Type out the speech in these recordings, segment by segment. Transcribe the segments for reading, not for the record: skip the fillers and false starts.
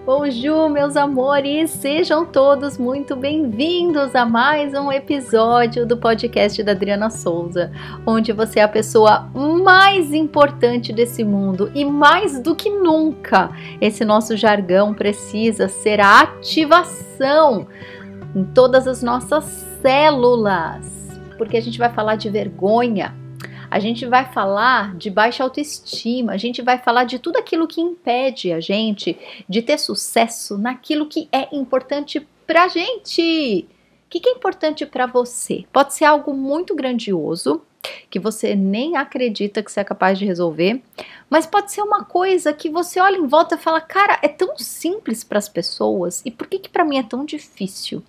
Bonjour, meus amores! Sejam todos muito bem-vindos a mais um episódio do podcast da Adriana Souza, onde você é a pessoa mais importante desse mundo e mais do que nunca, esse nosso jargão precisa ser a ativação em todas as nossas células, porque a gente vai falar de vergonha. A gente vai falar de baixa autoestima, a gente vai falar de tudo aquilo que impede a gente de ter sucesso naquilo que é importante pra gente. O que é importante pra você? Pode ser algo muito grandioso, que você nem acredita que você é capaz de resolver, mas pode ser uma coisa que você olha em volta e fala, cara, é tão simples para as pessoas e por que pra mim é tão difícil?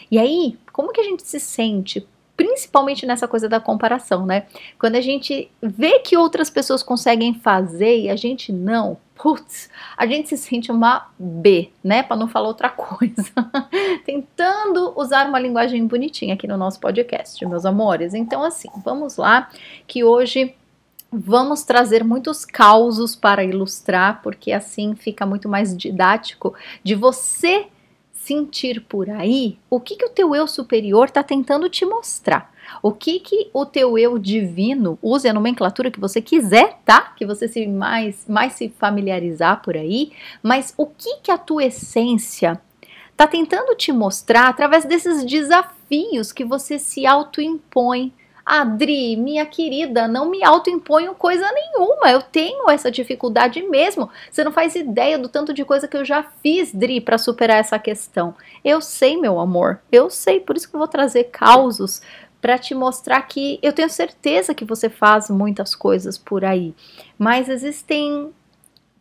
E aí, como que a gente se sente? Principalmente nessa coisa da comparação, né? Quando a gente vê que outras pessoas conseguem fazer e a gente não, putz, a gente se sente uma B, né? Para não falar outra coisa. Tentando usar uma linguagem bonitinha aqui no nosso podcast, meus amores. Então, assim, vamos lá, que hoje vamos trazer muitos causos para ilustrar, porque assim fica muito mais didático de você sentir por aí o que o teu eu superior está tentando te mostrar, o que o teu eu divino, use a nomenclatura que você quiser, tá? Que você se mais se familiarizar por aí, mas o que a tua essência está tentando te mostrar através desses desafios que você se autoimpõe. Adri, minha querida, não me autoimponho coisa nenhuma, eu tenho essa dificuldade mesmo, você não faz ideia do tanto de coisa que eu já fiz, Dri, para superar essa questão. Eu sei, meu amor, eu sei, por isso que eu vou trazer causos para te mostrar que eu tenho certeza que você faz muitas coisas por aí, mas existem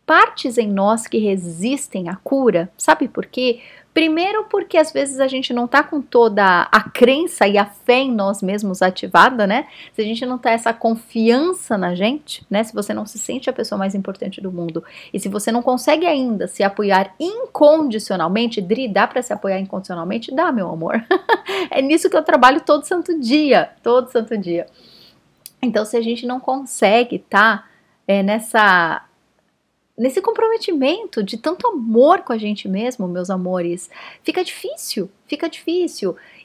partes em nós que resistem à cura, sabe por quê? Primeiro porque às vezes a gente não tá com toda a crença e a fé em nós mesmos ativada, né? Se a gente não tá essa confiança na gente, né? Se você não se sente a pessoa mais importante do mundo e se você não consegue ainda se apoiar incondicionalmente, Dri, dá pra se apoiar incondicionalmente? Dá, meu amor. É nisso que eu trabalho todo santo dia, todo santo dia. Então, se a gente não consegue nesse comprometimento de tanto amor com a gente mesmo, meus amores, fica difícil.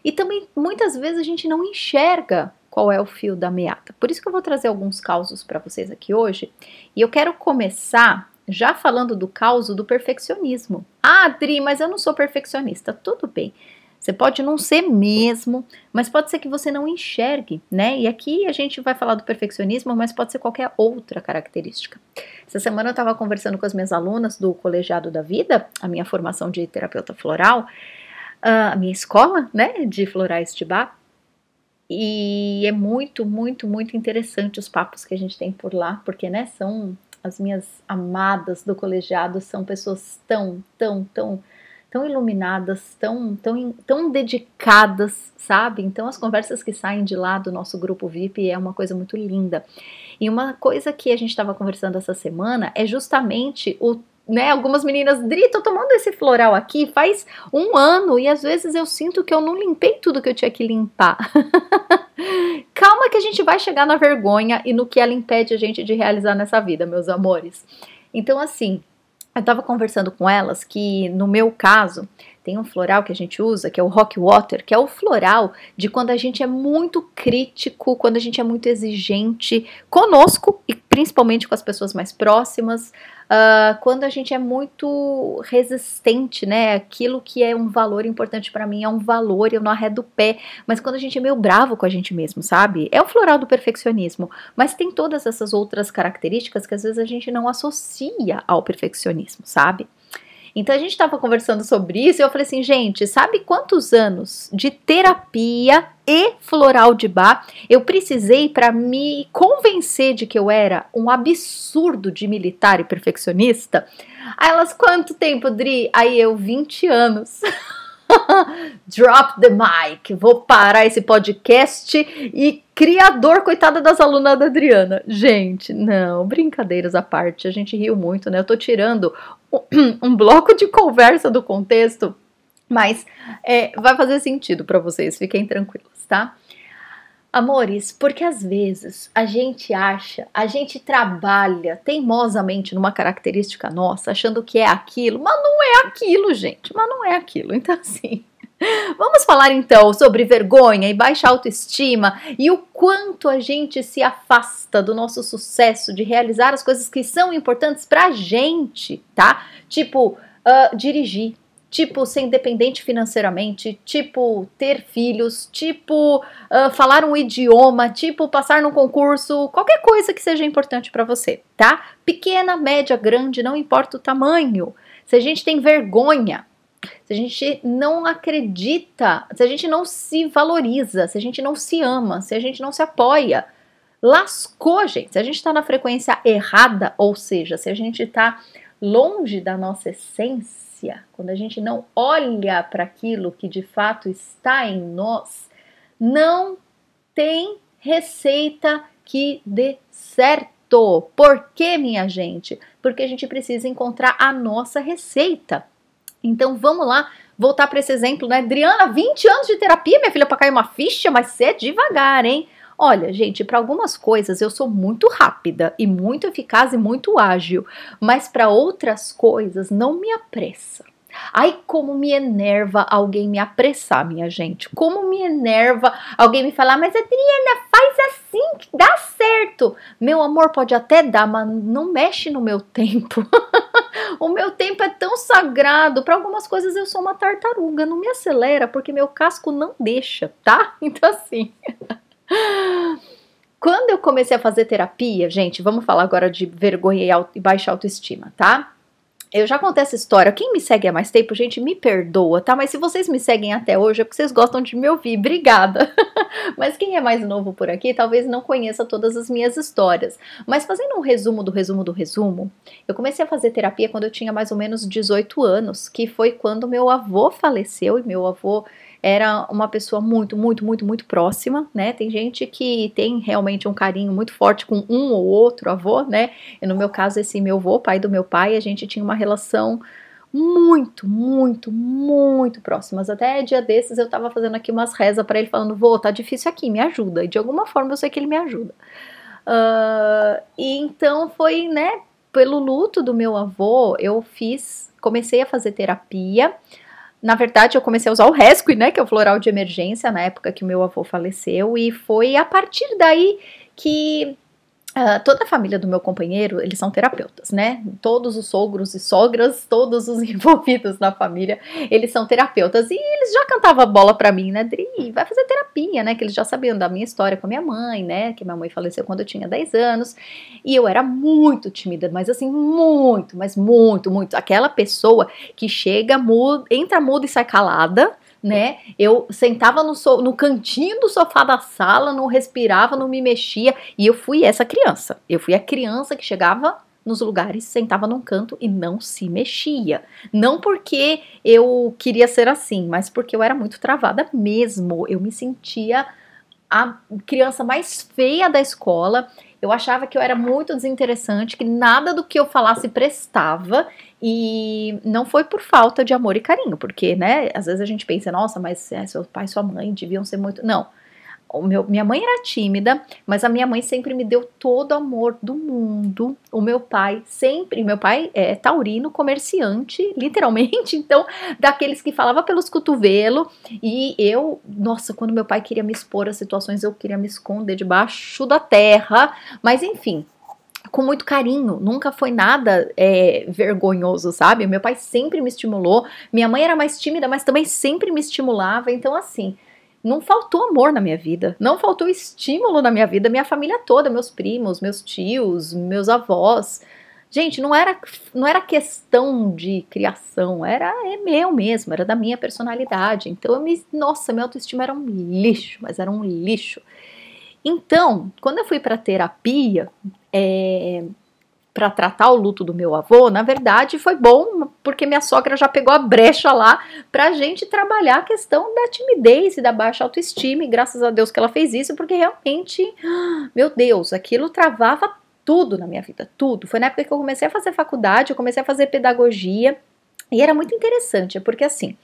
E também, muitas vezes, a gente não enxerga qual é o fio da meada. Por isso que eu vou trazer alguns causos para vocês aqui hoje. E eu quero começar já falando do causo do perfeccionismo. Ah, Adri, mas eu não sou perfeccionista. Tudo bem. Você pode não ser mesmo, mas pode ser que você não enxergue, né? E aqui a gente vai falar do perfeccionismo, mas pode ser qualquer outra característica. Essa semana eu estava conversando com as minhas alunas do Colegiado da Vida, a minha formação de terapeuta floral, a minha escola, né, de florais de Bach, e é muito, muito, muito interessante os papos que a gente tem por lá, porque, né, são as minhas amadas do colegiado, são pessoas tão iluminadas, tão dedicadas, sabe? Então as conversas que saem de lá do nosso grupo VIP é uma coisa muito linda. E uma coisa que a gente estava conversando essa semana é justamente algumas meninas, Dri, tô tomando esse floral aqui faz 1 ano e às vezes eu sinto que eu não limpei tudo que eu tinha que limpar. Calma que a gente vai chegar na vergonha e no que ela impede a gente de realizar nessa vida, meus amores. Então assim, eu estava conversando com elas que, no meu caso, tem um floral que a gente usa, que é o Rock Water, que é o floral de quando a gente é muito crítico, quando a gente é muito exigente conosco e principalmente com as pessoas mais próximas, quando a gente é muito resistente, né? Aquilo que é um valor importante para mim é um valor, eu não arredo o pé, mas quando a gente é meio bravo com a gente mesmo, sabe? É o floral do perfeccionismo, mas tem todas essas outras características que às vezes a gente não associa ao perfeccionismo, sabe? Então a gente estava conversando sobre isso e eu falei assim, gente, sabe quantos anos de terapia e floral de Bach eu precisei para me convencer de que eu era um absurdo de militar e perfeccionista? Aí elas, quanto tempo, Dri? Aí eu, 20 anos. Drop the mic, vou parar esse podcast e criador, coitada das alunas da Adriana. Gente, não, brincadeiras à parte, a gente riu muito, né? Eu tô tirando um bloco de conversa do contexto, mas vai fazer sentido para vocês, fiquem tranquilos, tá? Amores, porque às vezes a gente trabalha teimosamente numa característica nossa, achando que é aquilo, mas não é aquilo, gente, mas não é aquilo. Então, assim, vamos falar então sobre vergonha e baixa autoestima e o quanto a gente se afasta do nosso sucesso de realizar as coisas que são importantes pra gente, tá? Tipo, dirigir. Tipo, ser independente financeiramente, tipo, ter filhos, tipo, falar um idioma, tipo, passar num concurso, qualquer coisa que seja importante para você, tá? Pequena, média, grande, não importa o tamanho. Se a gente tem vergonha, se a gente não acredita, se a gente não se valoriza, se a gente não se ama, se a gente não se apoia, lascou, gente. Se a gente tá na frequência errada, ou seja, se a gente tá longe da nossa essência, quando a gente não olha para aquilo que de fato está em nós, não tem receita que dê certo. Por quê, minha gente? Porque a gente precisa encontrar a nossa receita. Então vamos lá, voltar para esse exemplo, né? Adriana, 20 anos de terapia, minha filha, para cair uma ficha, mas você é devagar, hein? Olha, gente, para algumas coisas eu sou muito rápida e muito eficaz e muito ágil, mas para outras coisas não me apressa. Ai, como me enerva alguém me apressar, minha gente. Como me enerva alguém me falar, mas Adriana, faz assim que dá certo. Meu amor, pode até dar, mas não mexe no meu tempo. O meu tempo é tão sagrado. Para algumas coisas eu sou uma tartaruga. Não me acelera porque meu casco não deixa, tá? Então assim... Quando eu comecei a fazer terapia, gente, vamos falar agora de vergonha e baixa autoestima, tá? Eu já contei essa história. Quem me segue há mais tempo, gente, me perdoa, tá? Mas se vocês me seguem até hoje é porque vocês gostam de me ouvir. Obrigada. Mas quem é mais novo por aqui, talvez não conheça todas as minhas histórias. Mas fazendo um resumo do resumo do resumo, eu comecei a fazer terapia quando eu tinha mais ou menos 18 anos, que foi quando meu avô faleceu, e meu avô era uma pessoa muito, muito, muito, muito próxima, né? Tem gente que tem realmente um carinho muito forte com um ou outro avô, né? E no meu caso, esse meu avô, pai do meu pai, a gente tinha uma relação muito, muito, muito próximas. Até dia desses eu tava fazendo aqui umas rezas para ele, falando, vô, tá difícil aqui, me ajuda. E de alguma forma eu sei que ele me ajuda. E então foi, né, pelo luto do meu avô, comecei a fazer terapia. Na verdade, eu comecei a usar o Rescue, né, que é o floral de emergência, na época que o meu avô faleceu, e foi a partir daí que toda a família do meu companheiro, eles são terapeutas, né? Todos os sogros e sogras, todos os envolvidos na família, eles são terapeutas. E eles já cantavam a bola pra mim, né? Dri, vai fazer terapia, né? Que eles já sabiam da minha história com a minha mãe, né? Que minha mãe faleceu quando eu tinha 10 anos. E eu era muito tímida, mas assim, muito, mas muito, muito. Aquela pessoa que chega, entra muda e sai calada, né? Eu sentava no cantinho do sofá da sala, não respirava, não me mexia, e eu fui essa criança. Eu fui a criança que chegava nos lugares, sentava num canto e não se mexia. Não porque eu queria ser assim, mas porque eu era muito travada mesmo. Eu me sentia a criança mais feia da escola. Eu achava que eu era muito desinteressante, que nada do que eu falasse prestava, e não foi por falta de amor e carinho, porque, né, às vezes a gente pensa, nossa, mas seu pai e sua mãe deviam ser muito... Não, minha mãe era tímida, mas a minha mãe sempre me deu todo o amor do mundo. O meu pai é taurino, comerciante, literalmente, então, daqueles que falava pelos cotovelos, e eu, nossa, quando meu pai queria me expor a situações, eu queria me esconder debaixo da terra, mas enfim, com muito carinho, nunca foi nada vergonhoso, sabe? Meu pai sempre me estimulou, minha mãe era mais tímida, mas também sempre me estimulava, então assim... Não faltou amor na minha vida, não faltou estímulo na minha vida, minha família toda, meus primos, meus tios, meus avós. Gente, não era questão de criação, é meu mesmo, era da minha personalidade. Então, nossa, minha autoestima era um lixo, mas era um lixo. Então, quando eu fui para terapia, para tratar o luto do meu avô, na verdade foi bom, porque minha sogra já pegou a brecha lá pra gente trabalhar a questão da timidez e da baixa autoestima, e graças a Deus que ela fez isso, porque realmente, meu Deus, aquilo travava tudo na minha vida, tudo. Foi na época que eu comecei a fazer faculdade, eu comecei a fazer pedagogia, e era muito interessante, porque assim,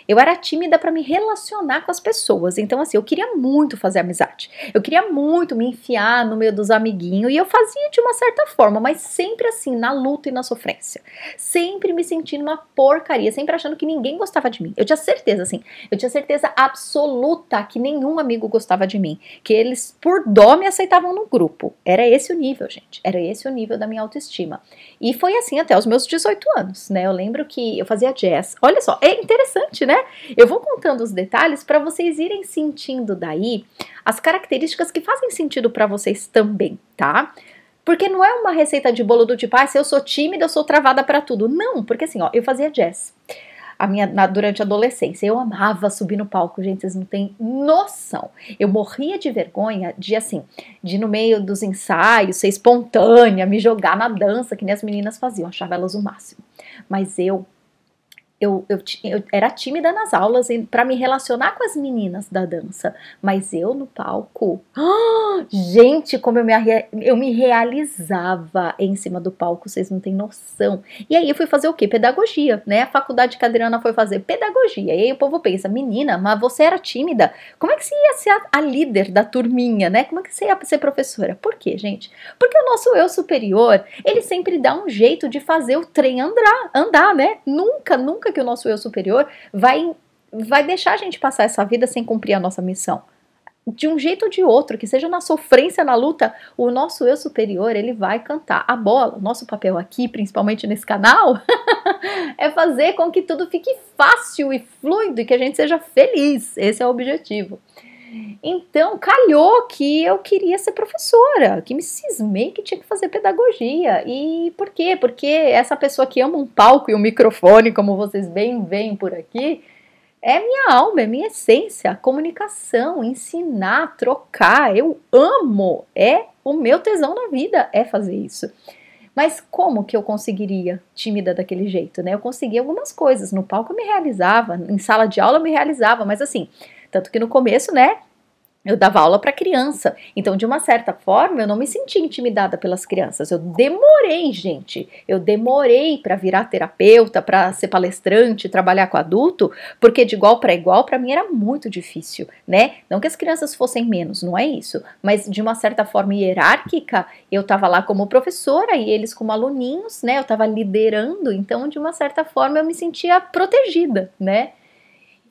Eu era tímida para me relacionar com as pessoas. Então, assim, eu queria muito fazer amizade. Eu queria muito me enfiar no meio dos amiguinhos. E eu fazia de uma certa forma, mas sempre assim, na luta e na sofrência. Sempre me sentindo uma porcaria, sempre achando que ninguém gostava de mim. Eu tinha certeza, assim, eu tinha certeza absoluta que nenhum amigo gostava de mim. Que eles, por dó, me aceitavam no grupo. Era esse o nível, gente. Era esse o nível da minha autoestima. E foi assim até os meus 18 anos, né? Eu lembro que eu fazia jazz. Olha só, é interessante, né? Eu vou contando os detalhes para vocês irem sentindo daí as características que fazem sentido para vocês também, tá? Porque não é uma receita de bolo do tipo, se eu sou tímida, eu sou travada para tudo. Não, porque assim, ó, eu fazia jazz. Durante a adolescência, eu amava subir no palco, gente, vocês não têm noção. Eu morria de vergonha de no meio dos ensaios ser espontânea, me jogar na dança, que nem as meninas faziam, achava elas o máximo. Mas eu era tímida nas aulas para me relacionar com as meninas da dança, mas eu no palco, gente, como eu me realizava em cima do palco, vocês não têm noção. E aí eu fui fazer o quê? Pedagogia, né? A faculdade que a Adriana foi fazer pedagogia. E aí o povo pensa, menina, mas você era tímida, como é que você ia ser a líder da turminha, né? Como é que você ia ser professora? Por quê, gente? Porque o nosso eu superior, ele sempre dá um jeito de fazer o trem andar, né? Nunca que o nosso eu superior vai deixar a gente passar essa vida sem cumprir a nossa missão. De um jeito ou de outro, que seja na sofrência, na luta, o nosso eu superior, ele vai cantar a bola. O nosso papel aqui, principalmente nesse canal, é fazer com que tudo fique fácil e fluido e que a gente seja feliz. Esse é o objetivo. Então, calhou que eu queria ser professora, que me cismei que tinha que fazer pedagogia. E por quê? Porque essa pessoa que ama um palco e um microfone, como vocês bem veem por aqui, é minha alma, é minha essência, comunicação, ensinar, trocar, eu amo, é o meu tesão na vida, é fazer isso. Mas como que eu conseguiria tímida daquele jeito, né? Eu conseguia algumas coisas, no palco eu me realizava, em sala de aula eu me realizava, mas assim, tanto que no começo, né, eu dava aula para criança, então de uma certa forma eu não me sentia intimidada pelas crianças. Eu demorei, gente, para virar terapeuta, para ser palestrante, trabalhar com adulto, porque de igual para mim era muito difícil, né? Não que as crianças fossem menos, não é isso, mas de uma certa forma hierárquica, eu estava lá como professora e eles como aluninhos, né? Eu estava liderando, então de uma certa forma eu me sentia protegida, né?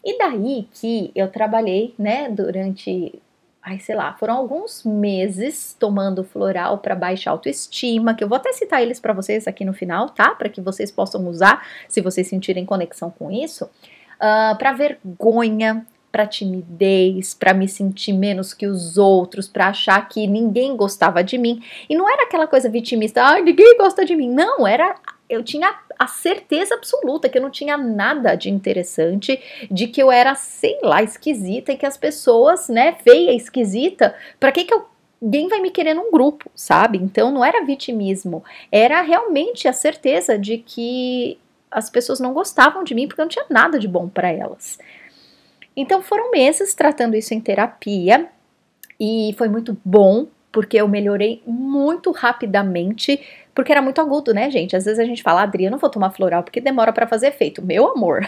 E daí que eu trabalhei, né, durante, foram alguns meses tomando floral para baixa autoestima, que eu vou até citar eles para vocês aqui no final, tá? Para que vocês possam usar, se vocês sentirem conexão com isso, para vergonha, para timidez, para me sentir menos que os outros, para achar que ninguém gostava de mim. E não era aquela coisa vitimista, ninguém gosta de mim. Não, eu tinha a certeza absoluta que eu não tinha nada de interessante, de que eu era, esquisita e que as pessoas, né, feia, esquisita, pra que alguém vai me querer num grupo, sabe? Então não era vitimismo, era realmente a certeza de que as pessoas não gostavam de mim porque eu não tinha nada de bom pra elas. Então foram meses tratando isso em terapia e foi muito bom, porque eu melhorei muito rapidamente, porque era muito agudo, né, gente? Às vezes a gente fala, Adri, eu não vou tomar floral porque demora pra fazer efeito. Meu amor,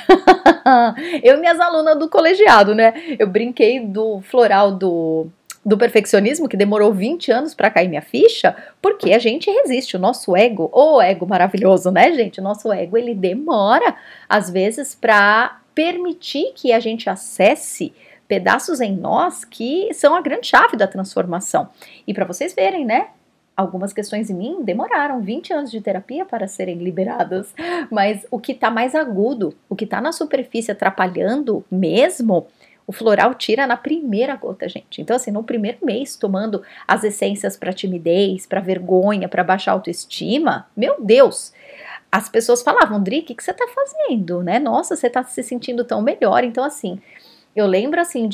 eu e minhas alunas do colegiado, né? Eu brinquei do floral do perfeccionismo, que demorou 20 anos pra cair minha ficha, porque a gente resiste, o nosso ego, o ego maravilhoso, né, gente? O nosso ego, ele demora, às vezes, pra permitir que a gente acesse pedaços em nós que são a grande chave da transformação. E para vocês verem, né? Algumas questões em mim demoraram 20 anos de terapia para serem liberadas, mas o que está mais agudo, o que está na superfície atrapalhando mesmo, o floral tira na primeira gota, gente. Então, assim, no primeiro mês, tomando as essências para timidez, para vergonha, para baixa autoestima, meu Deus! As pessoas falavam, Dri, o que você tá fazendo, né? Nossa, você tá se sentindo tão melhor. Então, assim, eu lembro, assim,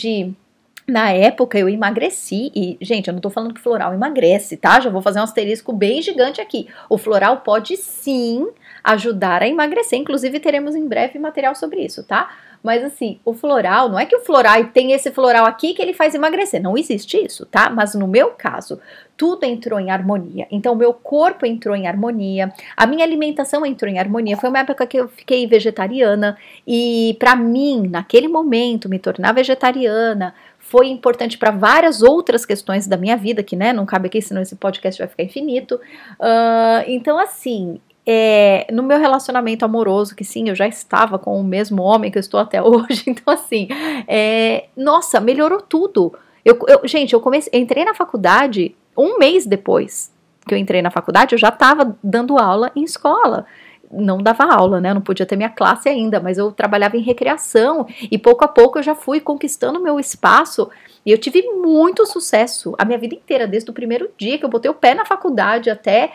na época eu emagreci e, gente, eu não tô falando que floral emagrece, tá? Já vou fazer um asterisco bem gigante aqui. O floral pode sim ajudar a emagrecer. Inclusive, teremos em breve material sobre isso, tá? Mas assim, o floral, não é que o floral tem esse floral aqui que ele faz emagrecer, não existe isso, tá? Mas no meu caso, tudo entrou em harmonia. Então, o meu corpo entrou em harmonia, a minha alimentação entrou em harmonia. Foi uma época que eu fiquei vegetariana e pra mim, naquele momento, me tornar vegetariana foi importante para várias outras questões da minha vida, que, né, não cabe aqui, senão esse podcast vai ficar infinito. Então, assim, no meu relacionamento amoroso, que sim, eu já estava com o mesmo homem que eu estou até hoje, então assim, nossa, melhorou tudo. Gente, eu entrei na faculdade um mês depois que eu entrei na faculdade, eu já estava dando aula em escola. Não dava aula, né? Eu não podia ter minha classe ainda, mas eu trabalhava em recreação e pouco a pouco eu já fui conquistando meu espaço e eu tive muito sucesso a minha vida inteira, desde o primeiro dia que eu botei o pé na faculdade até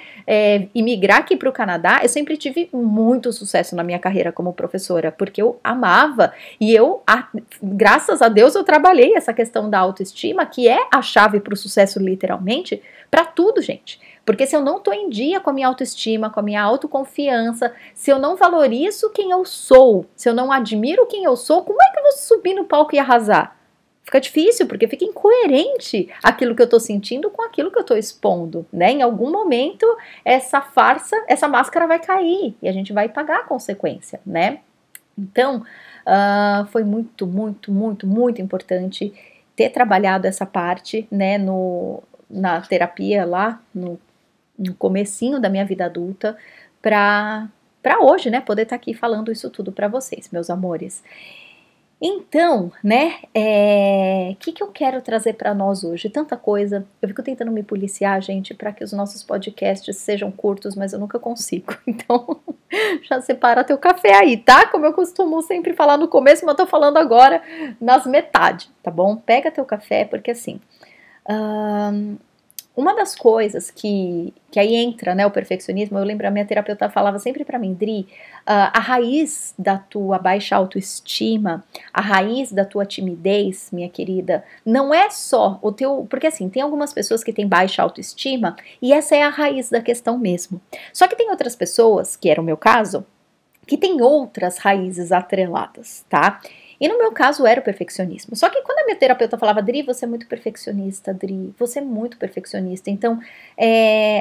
imigrar aqui para o Canadá. Eu sempre tive muito sucesso na minha carreira como professora, porque eu amava e graças a Deus eu trabalhei essa questão da autoestima, que é a chave para o sucesso literalmente, para tudo, gente. Porque se eu não tô em dia com a minha autoestima, com a minha autoconfiança, se eu não valorizo quem eu sou, se eu não admiro quem eu sou, como é que eu vou subir no palco e arrasar? Fica difícil, porque fica incoerente aquilo que eu tô sentindo com aquilo que eu tô expondo, né? Em algum momento, essa farsa, essa máscara vai cair e a gente vai pagar a consequência, né? Então, foi muito, muito, muito, muito importante ter trabalhado essa parte, né, na terapia lá, no comecinho da minha vida adulta, para hoje, né, poder estar aqui falando isso tudo para vocês, meus amores. Então, né, que eu quero trazer para nós hoje? Tanta coisa. Eu fico tentando me policiar, gente, para que os nossos podcasts sejam curtos, mas eu nunca consigo. Então, já separa teu café aí, tá? Como eu costumo sempre falar no começo, mas eu tô falando agora nas metades, tá bom? Pega teu café, porque assim... Uma das coisas que aí entra, né, o perfeccionismo, eu lembro, a minha terapeuta falava sempre pra mim, Dri, a raiz da tua baixa autoestima, a raiz da tua timidez, minha querida, não é só o teu... Porque assim, tem algumas pessoas que têm baixa autoestima e essa é a raiz da questão mesmo. Só que tem outras pessoas, que era o meu caso, que tem outras raízes atreladas, tá? E no meu caso era o perfeccionismo. Só que quando a minha terapeuta falava, Dri, você é muito perfeccionista, Dri, você é muito perfeccionista. Então,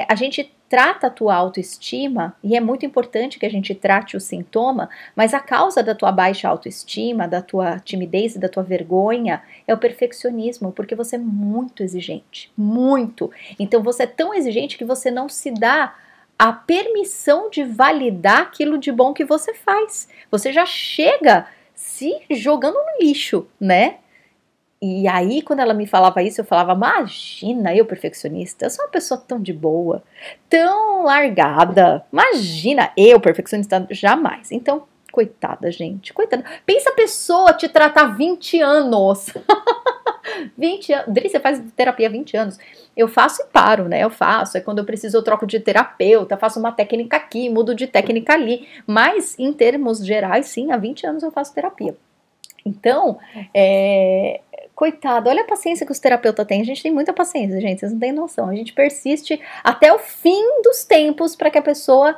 a gente trata a tua autoestima, e é muito importante que a gente trate o sintoma, mas a causa da tua baixa autoestima, da tua timidez e da tua vergonha é o perfeccionismo, porque você é muito exigente, muito. Então, você é tão exigente que você não se dá a permissão de validar aquilo de bom que você faz. Você já chega se jogando no lixo, né? E aí, quando ela me falava isso, eu falava, imagina, eu perfeccionista, eu sou uma pessoa tão de boa, tão largada, imagina, eu perfeccionista, jamais. Então, coitada, gente, coitada. Pensa a pessoa te tratar 20 anos. 20 anos. Dri, você faz terapia há 20 anos. Eu faço e paro, né? Eu faço. É quando eu preciso, eu troco de terapeuta, faço uma técnica aqui, mudo de técnica ali. Mas, em termos gerais, sim, há 20 anos eu faço terapia. Então, coitado, olha a paciência que os terapeutas têm. A gente tem muita paciência, gente, vocês não têm noção. A gente persiste até o fim dos tempos para que a pessoa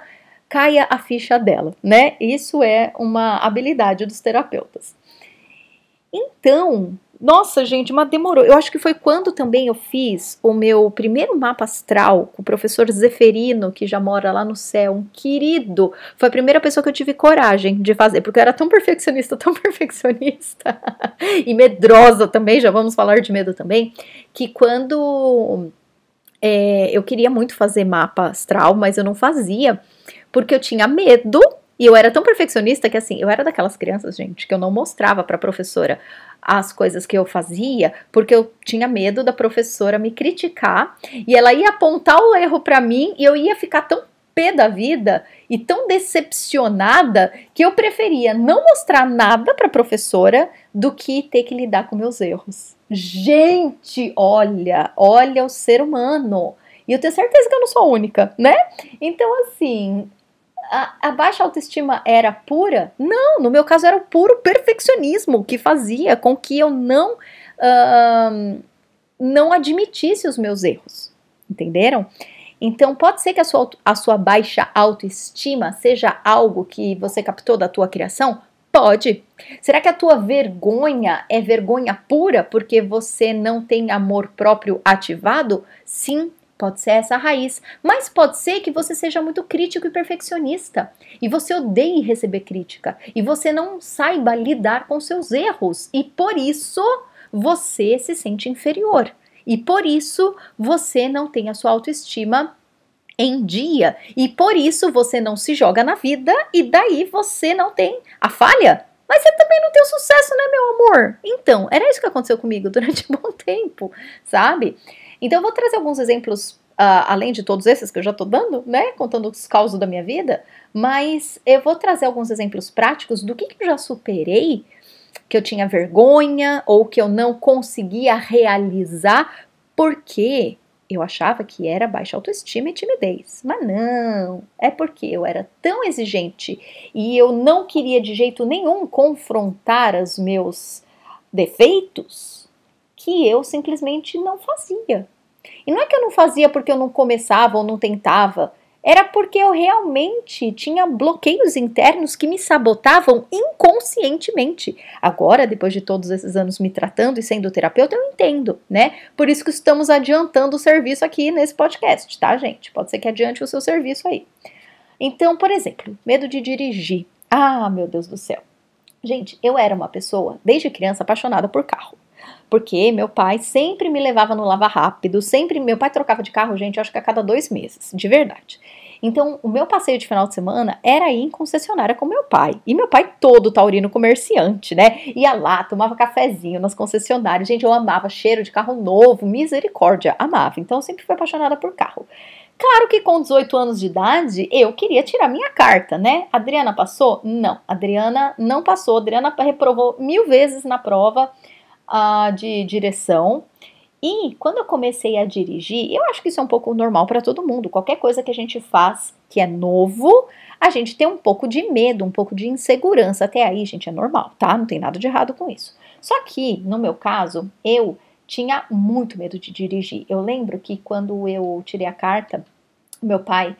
caia a ficha dela, né? Isso é uma habilidade dos terapeutas. Então, nossa, gente, mas demorou. Eu acho que foi quando também eu fiz o meu primeiro mapa astral com o professor Zeferino, que já mora lá no céu, um querido. Foi a primeira pessoa que eu tive coragem de fazer, porque eu era tão perfeccionista, e medrosa também, já vamos falar de medo também, que quando eu queria muito fazer mapa astral, mas eu não fazia, porque eu tinha medo. E eu era tão perfeccionista que, assim, eu era daquelas crianças, gente, que eu não mostrava pra professora as coisas que eu fazia, porque eu tinha medo da professora me criticar, e ela ia apontar o erro pra mim, e eu ia ficar tão pé da vida, e tão decepcionada, que eu preferia não mostrar nada pra professora, do que ter que lidar com meus erros. Gente, olha o ser humano. E eu tenho certeza que eu não sou a única, né? Então, assim... A baixa autoestima era pura? Não, no meu caso era o puro perfeccionismo que fazia com que eu não admitisse os meus erros, entenderam? Então, pode ser que a sua baixa autoestima seja algo que você captou da tua criação? Pode. Será que a tua vergonha é vergonha pura porque você não tem amor próprio ativado? Sim, pode ser essa a raiz. Mas pode ser que você seja muito crítico e perfeccionista. E você odeie receber crítica. E você não saiba lidar com seus erros. E por isso você se sente inferior. E por isso você não tem a sua autoestima em dia. E por isso você não se joga na vida e daí você não tem a falha. Mas você também não tem o sucesso, né, meu amor? Então, era isso que aconteceu comigo durante um bom tempo, sabe? Então eu vou trazer alguns exemplos, além de todos esses que eu já tô dando, né, contando os causos da minha vida, mas eu vou trazer alguns exemplos práticos do que eu já superei, que eu tinha vergonha ou que eu não conseguia realizar porque eu achava que era baixa autoestima e timidez. Mas não, é porque eu era tão exigente e eu não queria de jeito nenhum confrontar os meus defeitos que eu simplesmente não fazia. E não é que eu não fazia porque eu não começava ou não tentava, era porque eu realmente tinha bloqueios internos que me sabotavam inconscientemente. Agora, depois de todos esses anos me tratando e sendo terapeuta, eu entendo, né? Por isso que estamos adiantando o serviço aqui nesse podcast, tá, gente? Pode ser que adiante o seu serviço aí. Então, por exemplo, medo de dirigir. Ah, meu Deus do céu. Gente, eu era uma pessoa, desde criança, apaixonada por carro. Porque meu pai sempre me levava no Lava Rápido, meu pai trocava de carro, gente, eu acho que a cada 2 meses, de verdade. Então, o meu passeio de final de semana era ir em concessionária com meu pai. E meu pai todo taurino comerciante, né? Ia lá, tomava cafezinho nas concessionárias. Gente, eu amava cheiro de carro novo, misericórdia, amava. Então, eu sempre fui apaixonada por carro. Claro que com 18 anos de idade, eu queria tirar minha carta, né? Adriana passou? Não, Adriana não passou. Adriana reprovou 1000 vezes na prova de direção. E quando eu comecei a dirigir, eu acho que isso é um pouco normal para todo mundo. Qualquer coisa que a gente faz que é novo, a gente tem um pouco de medo, um pouco de insegurança. Até aí, gente, é normal, tá? Não tem nada de errado com isso. Só que, no meu caso, eu tinha muito medo de dirigir. Eu lembro que quando eu tirei a carta, meu pai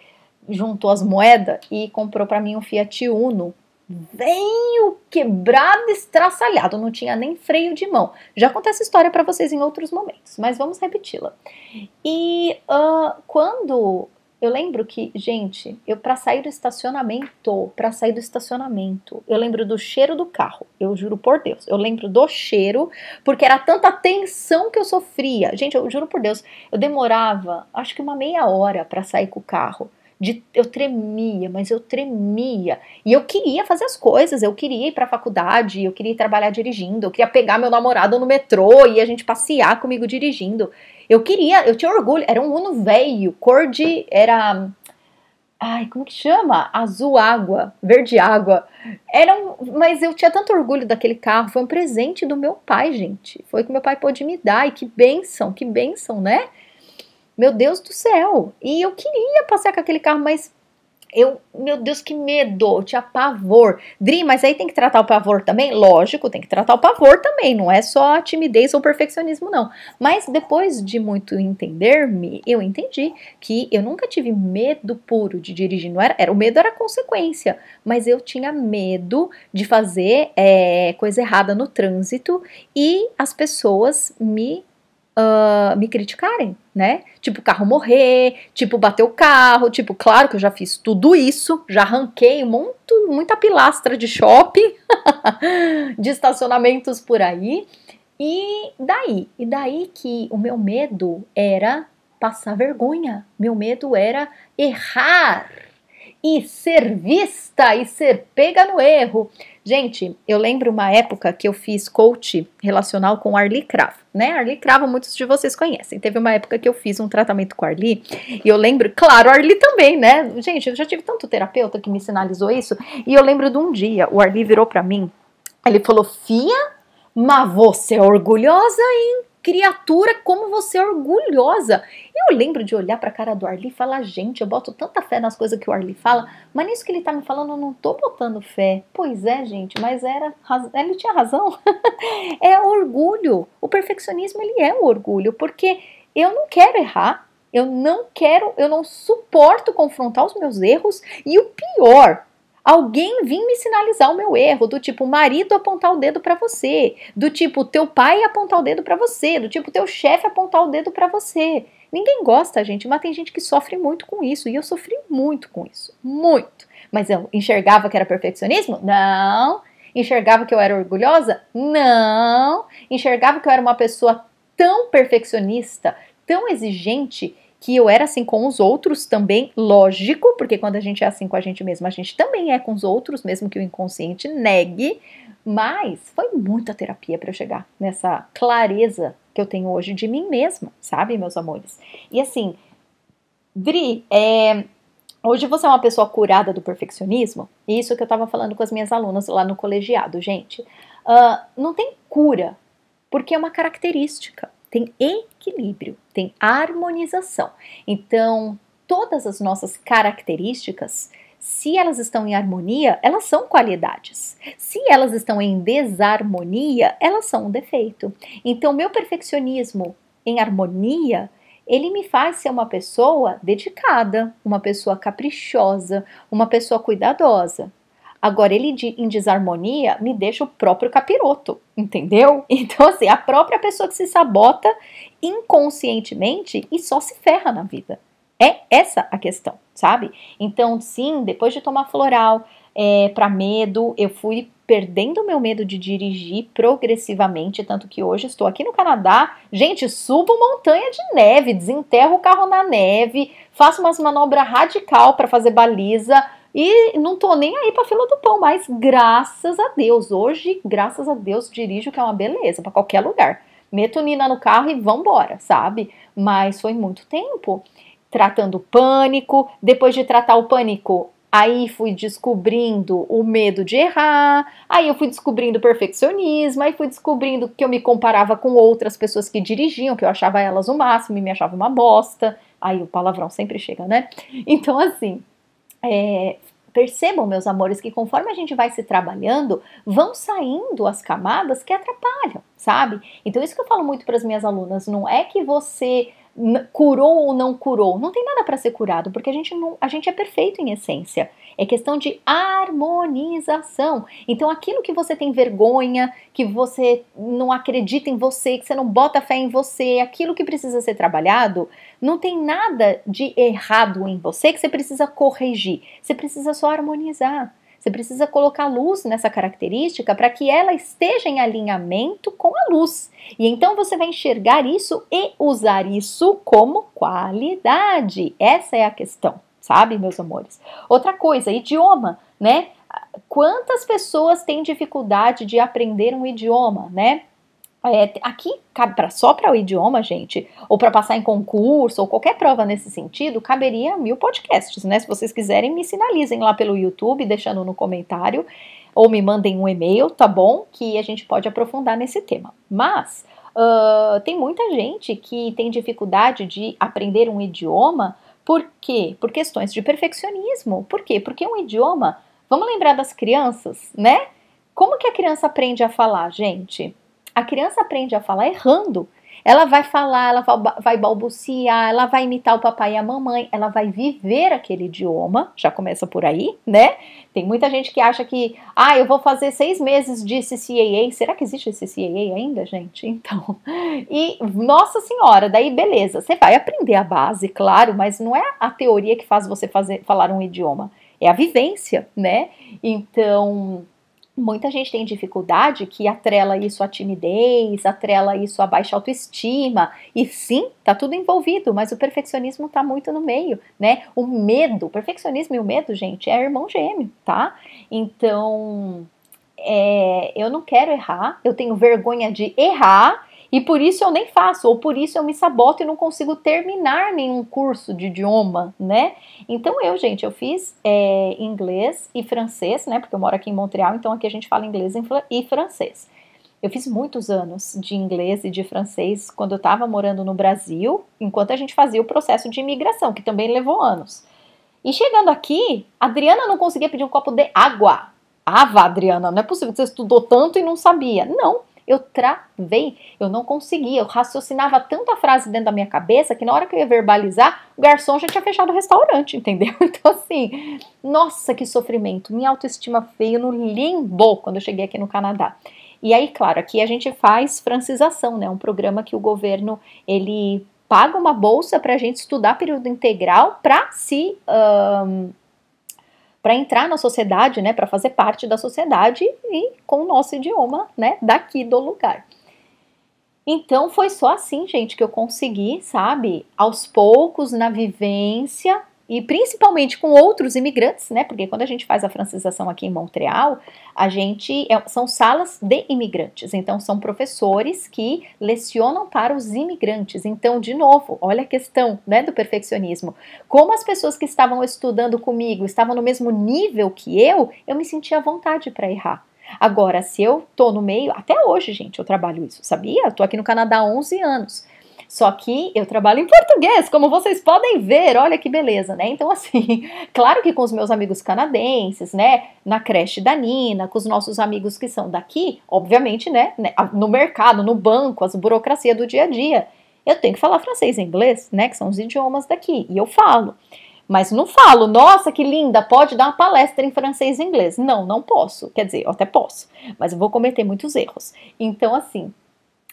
juntou as moedas e comprou para mim um Fiat Uno. Veio quebrado, estraçalhado, não tinha nem freio de mão. Já contei essa história para vocês em outros momentos, mas vamos repeti-la. E quando eu lembro que, gente, eu para sair do estacionamento, eu lembro do cheiro do carro, eu juro por Deus, eu lembro do cheiro, porque era tanta tensão que eu sofria. Gente, eu juro por Deus, eu demorava, acho que uma meia hora para sair com o carro. Eu tremia, mas eu tremia. E eu queria fazer as coisas, eu queria ir pra faculdade, eu queria ir trabalhar dirigindo, eu queria pegar meu namorado no metrô e a gente passear comigo dirigindo. Eu tinha orgulho, era um Uno velho, ai, como que chama? Azul água, verde água. Mas eu tinha tanto orgulho daquele carro, foi um presente do meu pai, gente. Foi que meu pai pôde me dar, e que bênção, né? Meu Deus do céu! E eu queria passear com aquele carro, mas meu Deus, que medo, tinha pavor. Dri, mas aí tem que tratar o pavor também? Lógico, tem que tratar o pavor também, não é só timidez ou perfeccionismo, não. Mas depois de muito entender-me, eu entendi que eu nunca tive medo puro de dirigir, não o medo era consequência, mas eu tinha medo de fazer coisa errada no trânsito e as pessoas me criticarem, né? Tipo, o carro morrer, tipo, bater o carro, tipo, claro que eu já fiz tudo isso, já arranquei muita pilastra de shopping, de estacionamentos por aí, e daí que o meu medo era passar vergonha, meu medo era errar, e ser vista, e ser pega no erro. Gente, eu lembro uma época que eu fiz coach relacional com Arlie Cravo, né? Arlie Cravo, muitos de vocês conhecem. Teve uma época que eu fiz um tratamento com a Arlie, e eu lembro, claro, a Arlie também, né? Gente, eu já tive tanto terapeuta que me sinalizou isso, e eu lembro de um dia, o Arlie virou pra mim, ele falou, Fia, mas você é orgulhosa, hein? Criatura, como você é orgulhosa. Eu lembro de olhar pra cara do Arlie e falar, gente, eu boto tanta fé nas coisas que o Arlie fala, mas nisso que ele tá me falando eu não tô botando fé. Pois é, gente, mas ele tinha razão. É orgulho. O perfeccionismo, ele é um orgulho, porque eu não quero errar. Eu não quero, eu não suporto confrontar os meus erros e o pior, alguém vir me sinalizar o meu erro, do tipo o marido apontar o dedo pra você, do tipo teu pai apontar o dedo pra você, do tipo teu chefe apontar o dedo pra você. Ninguém gosta, gente, mas tem gente que sofre muito com isso e eu sofri muito com isso, muito. Mas eu enxergava que era perfeccionismo? Não. Enxergava que eu era orgulhosa? Não. Enxergava que eu era uma pessoa tão perfeccionista, tão exigente, que eu era assim com os outros também, lógico, porque quando a gente é assim com a gente mesma, a gente também é com os outros, mesmo que o inconsciente negue, mas foi muita terapia para eu chegar nessa clareza que eu tenho hoje de mim mesma, sabe, meus amores? E assim, Dri, hoje você é uma pessoa curada do perfeccionismo? Isso que eu tava falando com as minhas alunas lá no colegiado, gente. Não tem cura, porque é uma característica. Tem equilíbrio, tem harmonização. Então, todas as nossas características, se elas estão em harmonia, elas são qualidades. Se elas estão em desarmonia, elas são um defeito. Então, meu perfeccionismo em harmonia, ele me faz ser uma pessoa dedicada, uma pessoa caprichosa, uma pessoa cuidadosa. Agora, ele em desarmonia me deixa o próprio capiroto, entendeu? Então, assim, a própria pessoa que se sabota inconscientemente e só se ferra na vida. É essa a questão, sabe? Então, sim, depois de tomar floral para medo, eu fui perdendo o meu medo de dirigir progressivamente, tanto que hoje estou aqui no Canadá, gente, subo montanha de neve, desenterro o carro na neve, faço umas manobras radical para fazer baliza, e não tô nem aí pra fila do pão, mas graças a Deus, hoje, graças a Deus, dirijo que é uma beleza pra qualquer lugar. Meto Nina no carro e vambora, sabe? Mas foi muito tempo tratando o pânico. Depois de tratar o pânico, aí fui descobrindo o medo de errar, aí eu fui descobrindo o perfeccionismo, aí fui descobrindo que eu me comparava com outras pessoas que dirigiam, que eu achava elas o máximo e me achava uma bosta. Aí o palavrão sempre chega, né? Então, assim, percebam, meus amores, que conforme a gente vai se trabalhando, vão saindo as camadas que atrapalham, sabe? Então, isso que eu falo muito para as minhas alunas, não é que você curou ou não curou, não tem nada para ser curado, porque a gente é perfeito em essência. É questão de harmonização. Então, aquilo que você tem vergonha, que você não acredita em você, que você não bota fé em você, aquilo que precisa ser trabalhado, não tem nada de errado em você que você precisa corrigir. Você precisa só harmonizar. Você precisa colocar luz nessa característica para que ela esteja em alinhamento com a luz. E então você vai enxergar isso e usar isso como qualidade. Essa é a questão, sabe, meus amores? Outra coisa, idioma, né? Quantas pessoas têm dificuldade de aprender um idioma, né? Aqui, só para o idioma, gente, ou para passar em concurso, ou qualquer prova nesse sentido, caberia 1000 podcasts, né? Se vocês quiserem, me sinalizem lá pelo YouTube, deixando no comentário, ou me mandem um e-mail, tá bom? Que a gente pode aprofundar nesse tema. Mas tem muita gente que tem dificuldade de aprender um idioma, por quê? Por questões de perfeccionismo. Por quê? Porque um idioma, vamos lembrar das crianças, né? Como que a criança aprende a falar, gente? A criança aprende a falar errando. Ela vai falar, ela vai balbuciar, ela vai imitar o papai e a mamãe, ela vai viver aquele idioma, já começa por aí, né? Tem muita gente que acha que, eu vou fazer 6 meses de CCAA, será que existe CCAA ainda, gente? Então, e nossa senhora, daí beleza, você vai aprender a base, claro, mas não é a teoria que faz você falar um idioma, é a vivência, né? Então, muita gente tem dificuldade que atrela isso à timidez, atrela isso à baixa autoestima, e sim, tá tudo envolvido, mas o perfeccionismo tá muito no meio, né? O medo, o perfeccionismo e o medo, gente, é irmão gêmeo, tá? Então, eu não quero errar, eu tenho vergonha de errar, e por isso eu nem faço, ou por isso eu me saboto e não consigo terminar nenhum curso de idioma, né? Então gente, eu fiz inglês e francês, né? Porque eu moro aqui em Montreal, então aqui a gente fala inglês e francês. Eu fiz muitos anos de inglês e de francês quando eu estava morando no Brasil, enquanto a gente fazia o processo de imigração, que também levou anos. E chegando aqui, a Adriana não conseguia pedir um copo de água. Adriana, não é possível que você estudou tanto e não sabia. Não. eu travei, eu não conseguia, eu raciocinava tanto a frase dentro da minha cabeça que na hora que eu ia verbalizar, o garçom já tinha fechado o restaurante, entendeu? Então assim, nossa, que sofrimento, minha autoestima veio no limbo quando eu cheguei aqui no Canadá. E aí, claro, aqui a gente faz francização, né? Um programa que o governo, ele paga uma bolsa para a gente estudar período integral para entrar na sociedade, né, para fazer parte da sociedade e com o nosso idioma, né, daqui do lugar. Então foi só assim, gente, que eu consegui, sabe, aos poucos, na vivência, e principalmente com outros imigrantes, né, porque quando a gente faz a francização aqui em Montreal, são salas de imigrantes, então são professores que lecionam para os imigrantes. Então, de novo, olha a questão, né, do perfeccionismo. Como as pessoas que estavam estudando comigo estavam no mesmo nível que eu me sentia à vontade para errar. Agora, se eu tô no meio, até hoje, gente, eu trabalho isso, sabia? Eu tô aqui no Canadá há 11 anos. Só que eu trabalho em português, como vocês podem ver, olha que beleza, né? Então, assim, claro que com os meus amigos canadenses, né? Na creche da Nina, com os nossos amigos que são daqui, obviamente, né? No mercado, no banco, as burocracias do dia a dia. Eu tenho que falar francês e inglês, né? Que são os idiomas daqui, e eu falo. Mas não falo, nossa, que linda, pode dar uma palestra em francês e inglês. Não, não posso. Quer dizer, eu até posso, mas eu vou cometer muitos erros. Então, assim,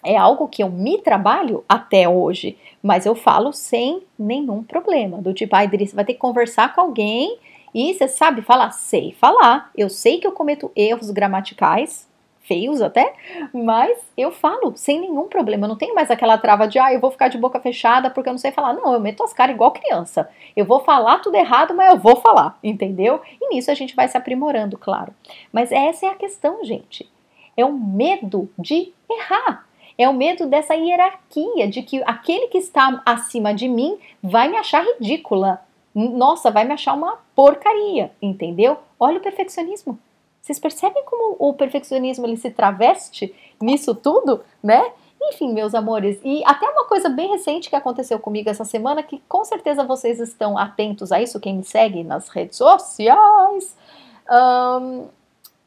é algo que eu me trabalho até hoje, mas eu falo sem nenhum problema. Do tipo, Idris, você vai ter que conversar com alguém e você sabe falar? Sei falar. Eu sei que eu cometo erros gramaticais, feios até, mas eu falo sem nenhum problema. Eu não tenho mais aquela trava de, eu vou ficar de boca fechada porque eu não sei falar. Não, eu meto as caras igual criança. Eu vou falar tudo errado, mas eu vou falar, entendeu? E nisso a gente vai se aprimorando, claro. Mas essa é a questão, gente. É o medo de errar. É o medo dessa hierarquia, de que aquele que está acima de mim vai me achar ridícula. Nossa, vai me achar uma porcaria, entendeu? Olha o perfeccionismo. Vocês percebem como o perfeccionismo ele se traveste nisso tudo, né? Enfim, meus amores, e até uma coisa bem recente que aconteceu comigo essa semana, que com certeza vocês estão atentos a isso, quem me segue nas redes sociais,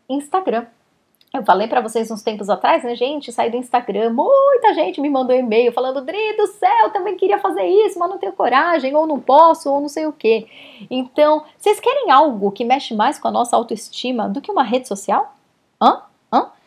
Instagram. Eu falei pra vocês uns tempos atrás, né, gente, saí do Instagram, muita gente me mandou e-mail falando, Dri do céu, também queria fazer isso, mas não tenho coragem, ou não posso, ou não sei o quê. Então, vocês querem algo que mexe mais com a nossa autoestima do que uma rede social?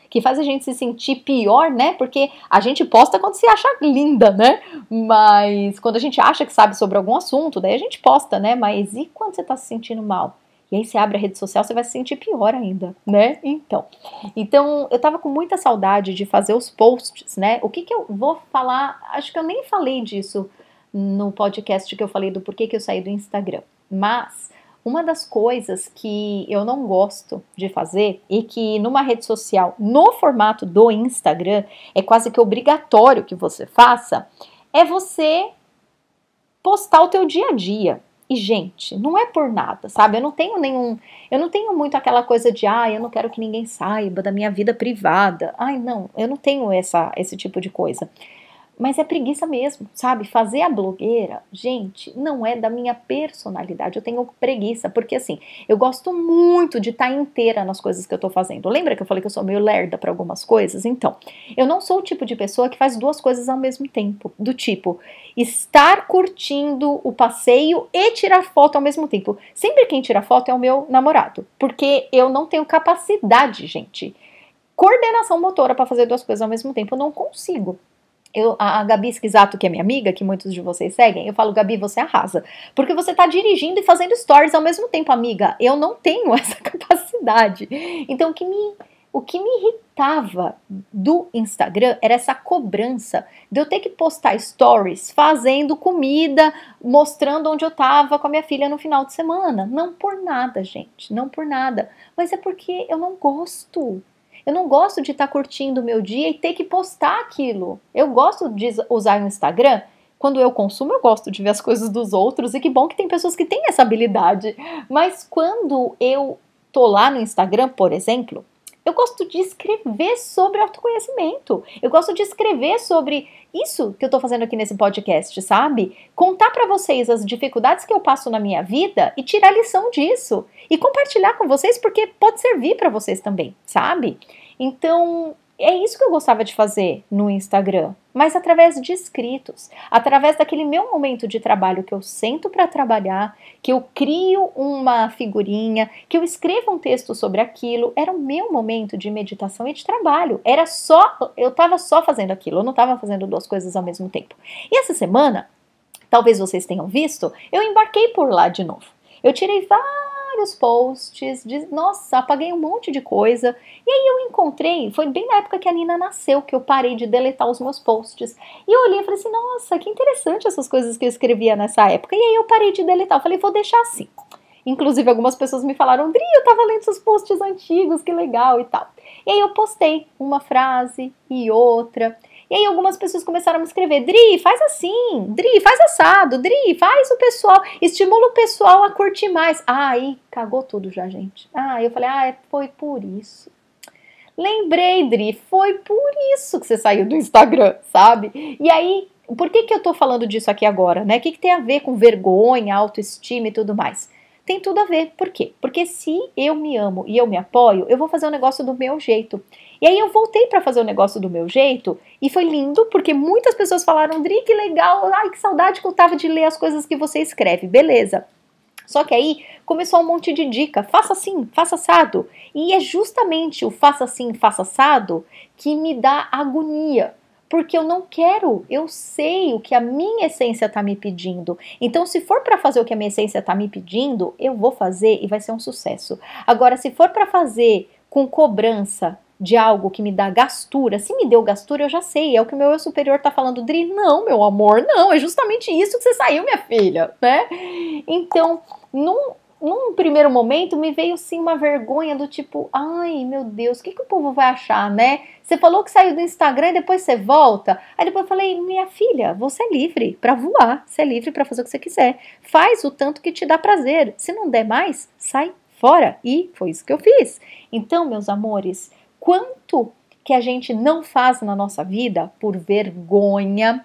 Que faz a gente se sentir pior, né? Porque a gente posta quando se acha linda, né? Mas quando a gente acha que sabe sobre algum assunto, daí a gente posta, né? Mas e quando você tá se sentindo mal? E aí você abre a rede social, você vai se sentir pior ainda, né? Então eu tava com muita saudade de fazer os posts, né? O que eu vou falar? Acho que eu nem falei disso no podcast que eu falei do porquê que eu saí do Instagram. Mas uma das coisas que eu não gosto de fazer e que numa rede social, no formato do Instagram, é quase que obrigatório que você faça, é você postar o teu dia a dia. E, gente, não é por nada, sabe? Eu não tenho muito aquela coisa de, eu não quero que ninguém saiba da minha vida privada. Não, eu não tenho esse tipo de coisa. Mas é preguiça mesmo, sabe? Fazer a blogueira, gente, não é da minha personalidade. Eu tenho preguiça, porque assim, eu gosto muito de estar inteira nas coisas que eu tô fazendo. Lembra que eu falei que eu sou meio lerda para algumas coisas? Então, eu não sou o tipo de pessoa que faz duas coisas ao mesmo tempo. Do tipo, estar curtindo o passeio e tirar foto ao mesmo tempo. Sempre quem tira foto é o meu namorado, porque eu não tenho capacidade, gente. Coordenação motora para fazer duas coisas ao mesmo tempo, eu não consigo. A Gabi Esquisato, que é minha amiga, que muitos de vocês seguem, eu falo, Gabi, você arrasa. Porque você tá dirigindo e fazendo stories ao mesmo tempo, amiga. Eu não tenho essa capacidade. Então, o que me irritava do Instagram era essa cobrança de eu ter que postar stories fazendo comida, mostrando onde eu tava com a minha filha no final de semana. Não por nada, gente, não por nada. Mas é porque eu não gosto. Eu não gosto de estar curtindo o meu dia e ter que postar aquilo. Eu gosto de usar o Instagram. Quando eu consumo, eu gosto de ver as coisas dos outros. E que bom que tem pessoas que têm essa habilidade. Mas quando eu tô lá no Instagram, por exemplo, eu gosto de escrever sobre autoconhecimento. Eu gosto de escrever sobre isso que eu tô fazendo aqui nesse podcast, sabe? Contar pra vocês as dificuldades que eu passo na minha vida e tirar lição disso. E compartilhar com vocês porque pode servir pra vocês também, sabe? Então, é isso que eu gostava de fazer no Instagram, mas através de escritos, através daquele meu momento de trabalho que eu sento para trabalhar, que eu crio uma figurinha, que eu escrevo um texto sobre aquilo, era o meu momento de meditação e de trabalho. Eu estava só fazendo aquilo, eu não estava fazendo duas coisas ao mesmo tempo. E essa semana, talvez vocês tenham visto, eu embarquei por lá de novo. Eu tirei vários posts, nossa, apaguei um monte de coisa. E aí eu encontrei, foi bem na época que a Nina nasceu, que eu parei de deletar os meus posts. E eu olhei e falei assim, nossa, que interessante essas coisas que eu escrevia nessa época. E aí eu parei de deletar, eu falei, vou deixar assim. Inclusive algumas pessoas me falaram, Dri, eu tava lendo seus posts antigos, que legal e tal. E aí eu postei uma frase e outra. E aí algumas pessoas começaram a me escrever, Dri, faz assim, Dri, faz assado, Dri, faz o pessoal, estimula o pessoal a curtir mais. Aí cagou tudo já, gente. Eu falei, foi por isso. Lembrei, Dri, foi por isso que você saiu do Instagram, sabe? E aí, por que eu tô falando disso aqui agora, né? O que tem a ver com vergonha, autoestima e tudo mais? Tem tudo a ver. Por quê? Porque se eu me amo e eu me apoio, eu vou fazer o negócio do meu jeito. E aí eu voltei para fazer o negócio do meu jeito e foi lindo porque muitas pessoas falaram, Dri, que legal, ai, que saudade que eu tava de ler as coisas que você escreve. Beleza. Só que aí começou um monte de dica, faça assim, faça assado. E é justamente o faça assim, faça assado que me dá agonia. Porque eu não quero, eu sei o que a minha essência está me pedindo. Então, se for para fazer o que a minha essência está me pedindo, eu vou fazer e vai ser um sucesso. Agora, se for para fazer com cobrança de algo que me dá gastura, se me deu gastura, eu já sei, é o que o meu eu superior está falando, Dri, não, meu amor, não, é justamente isso que você saiu, minha filha, né? Então, num primeiro momento me veio sim uma vergonha do tipo, ai meu Deus, o que o povo vai achar, né? Você falou que saiu do Instagram e depois você volta. Aí depois eu falei, minha filha, você é livre para voar, você é livre para fazer o que você quiser. Faz o tanto que te dá prazer. Se não der mais, sai fora. E foi isso que eu fiz. Então, meus amores, quanto que a gente não faz na nossa vida por vergonha,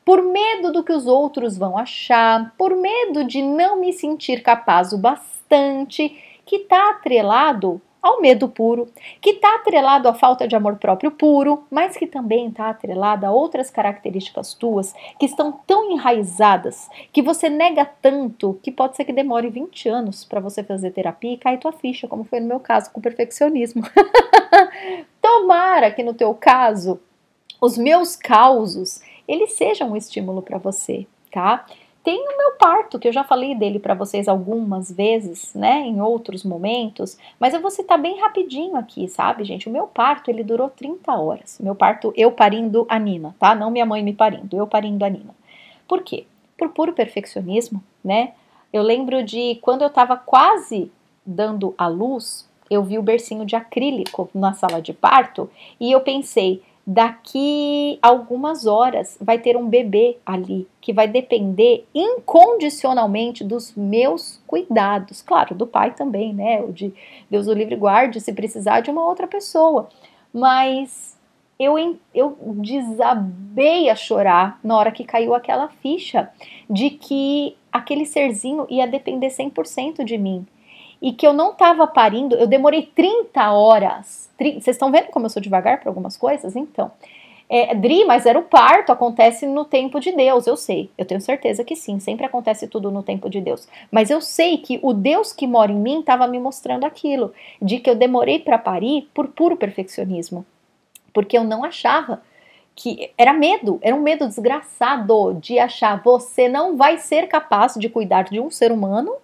por medo do que os outros vão achar, por medo de não me sentir capaz o bastante, que está atrelado ao medo puro, que está atrelado à falta de amor próprio puro, mas que também está atrelado a outras características tuas que estão tão enraizadas, que você nega tanto, que pode ser que demore 20 anos para você fazer terapia e cair tua ficha, como foi no meu caso com o perfeccionismo. Tomara que no teu caso, os meus causos, eles sejam um estímulo para você, tá? Tem o meu parto, que eu já falei dele para vocês algumas vezes, né, em outros momentos, mas eu vou citar bem rapidinho aqui, sabe, gente? O meu parto, ele durou 30 horas. Meu parto, eu parindo a Nina, tá? Não minha mãe me parindo, eu parindo a Nina. Por quê? Por puro perfeccionismo, né? Eu lembro de quando eu tava quase dando à luz, eu vi o bercinho de acrílico na sala de parto e eu pensei, daqui a algumas horas vai ter um bebê ali que vai depender incondicionalmente dos meus cuidados. Claro, do pai também, né? O de Deus o livre guarde se precisar de uma outra pessoa. Mas eu desabei a chorar na hora que caiu aquela ficha de que aquele serzinho ia depender 100% de mim. E que eu não estava parindo, eu demorei 30 horas. Vocês estão vendo como eu sou devagar para algumas coisas? Então, Dri, mas era o parto, acontece no tempo de Deus, eu sei. Eu tenho certeza que sim, sempre acontece tudo no tempo de Deus. Mas eu sei que o Deus que mora em mim estava me mostrando aquilo, de que eu demorei para parir por puro perfeccionismo. Porque eu não achava que era um medo desgraçado de achar você não vai ser capaz de cuidar de um ser humano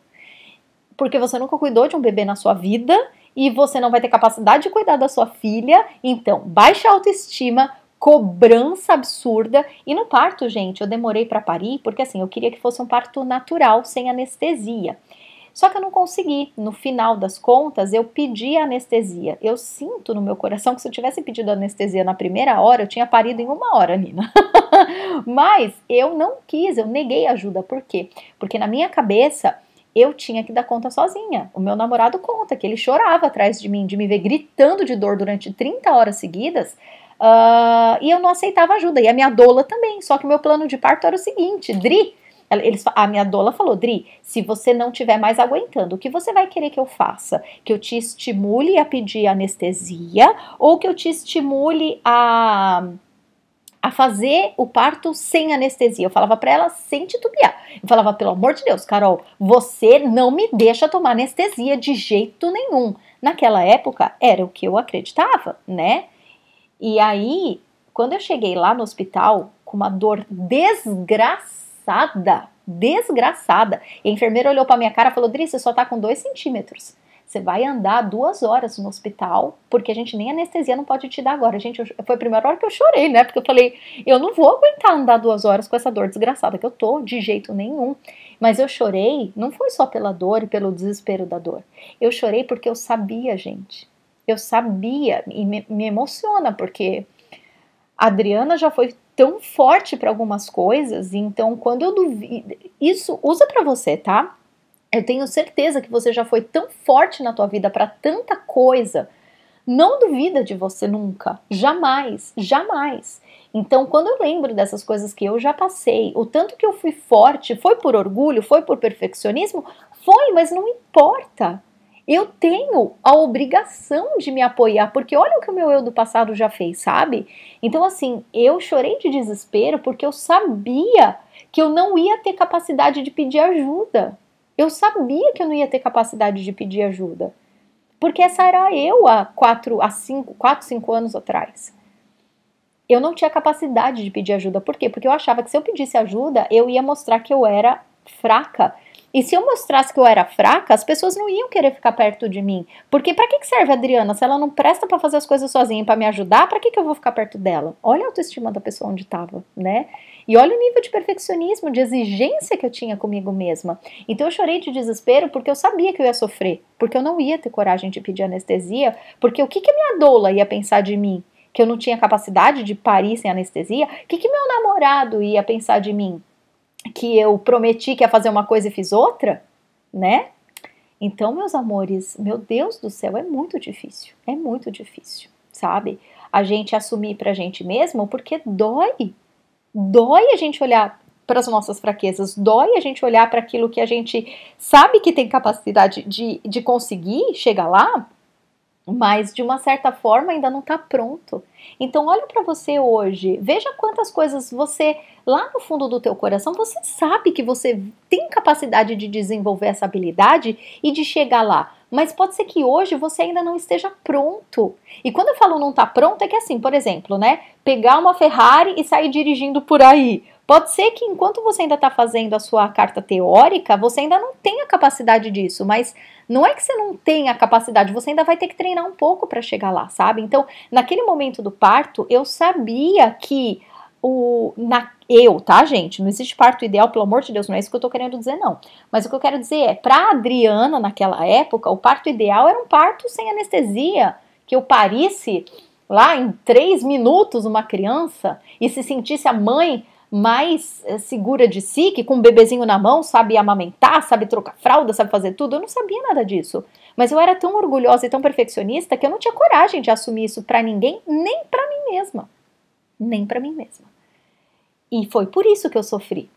porque você nunca cuidou de um bebê na sua vida e você não vai ter capacidade de cuidar da sua filha. Então, baixa autoestima, cobrança absurda. E no parto, gente, eu demorei para parir porque assim, eu queria que fosse um parto natural, sem anestesia. Só que eu não consegui. No final das contas, eu pedi anestesia. Eu sinto no meu coração que se eu tivesse pedido anestesia na primeira hora, eu tinha parido em 1 hora, Nina. Mas eu não quis, eu neguei ajuda. Por quê? Porque na minha cabeça, eu tinha que dar conta sozinha. O meu namorado conta que ele chorava atrás de mim, de me ver gritando de dor durante 30 horas seguidas, e eu não aceitava ajuda. E a minha doula também. Só que o meu plano de parto era o seguinte, Dri, A minha doula falou, Dri, se você não estiver mais aguentando, o que você vai querer que eu faça? Que eu te estimule a pedir anestesia ou que eu te estimule a fazer o parto sem anestesia? Eu falava pra ela sem titubear. Eu falava, pelo amor de Deus, Carol, você não me deixa tomar anestesia de jeito nenhum. Naquela época, era o que eu acreditava, né? E aí, quando eu cheguei lá no hospital, com uma dor desgraçada, e a enfermeira olhou pra minha cara e falou, Dri, você só tá com 2 centímetros. Você vai andar 2 horas no hospital, porque a gente nem anestesia não pode te dar agora. Gente, foi a primeira hora que eu chorei, né? Porque eu falei, eu não vou aguentar andar 2 horas com essa dor desgraçada que eu tô, de jeito nenhum. Mas eu chorei, não foi só pela dor e pelo desespero da dor. Eu chorei porque eu sabia, gente. Eu sabia, e me emociona, porque a Adriana já foi tão forte para algumas coisas, então quando eu duvido, isso usa para você, tá? Eu tenho certeza que você já foi tão forte na tua vida para tanta coisa. Não duvida de você nunca. Jamais, jamais. Então, quando eu lembro dessas coisas que eu já passei, o tanto que eu fui forte, foi por orgulho, foi por perfeccionismo? Foi, mas não importa. Eu tenho a obrigação de me apoiar, porque olha o que o meu eu do passado já fez, sabe? Então, assim, eu chorei de desespero porque eu sabia que eu não ia ter capacidade de pedir ajuda. Eu sabia que eu não ia ter capacidade de pedir ajuda. Porque essa era eu há 4, 5 anos atrás. Eu não tinha capacidade de pedir ajuda. Por quê? Porque eu achava que se eu pedisse ajuda, eu ia mostrar que eu era fraca. E se eu mostrasse que eu era fraca, as pessoas não iam querer ficar perto de mim. Porque pra que serve a Adriana? Se ela não presta pra fazer as coisas sozinha e pra me ajudar, pra que eu vou ficar perto dela? Olha a autoestima da pessoa onde tava, né? E olha o nível de perfeccionismo, de exigência que eu tinha comigo mesma. Então eu chorei de desespero porque eu sabia que eu ia sofrer. Porque eu não ia ter coragem de pedir anestesia. Porque o que a minha doula ia pensar de mim? Que eu não tinha capacidade de parir sem anestesia? O que meu namorado ia pensar de mim? Que eu prometi que ia fazer uma coisa e fiz outra, né? Então, meus amores, meu Deus do céu, é muito difícil, sabe? A gente assumir pra gente mesmo, porque dói a gente olhar para as nossas fraquezas, dói a gente olhar para aquilo que a gente sabe que tem capacidade de conseguir chegar lá, mas de uma certa forma ainda não está pronto. Então olha para você hoje, veja quantas coisas você, lá no fundo do teu coração, você sabe que você tem capacidade de desenvolver essa habilidade e de chegar lá, mas pode ser que hoje você ainda não esteja pronto. E quando eu falo não tá pronto, é que assim, por exemplo, né, pegar uma Ferrari e sair dirigindo por aí. Pode ser que enquanto você ainda está fazendo a sua carta teórica, você ainda não tenha capacidade disso, mas não é que você não tenha a capacidade, você ainda vai ter que treinar um pouco para chegar lá, sabe? Então, naquele momento do parto, eu sabia que tá, gente? Não existe parto ideal, pelo amor de Deus, não é isso que eu tô querendo dizer, não. Mas o que eu quero dizer é, pra Adriana, naquela época, o parto ideal era um parto sem anestesia, que eu parisse lá em 3 minutos uma criança e se sentisse a mãe mais segura de si, que com um bebezinho na mão sabe amamentar, sabe trocar fralda, sabe fazer tudo. Eu não sabia nada disso. Mas eu era tão orgulhosa e tão perfeccionista que eu não tinha coragem de assumir isso pra ninguém, nem pra mim mesma. Nem pra mim mesma. E foi por isso que eu sofri.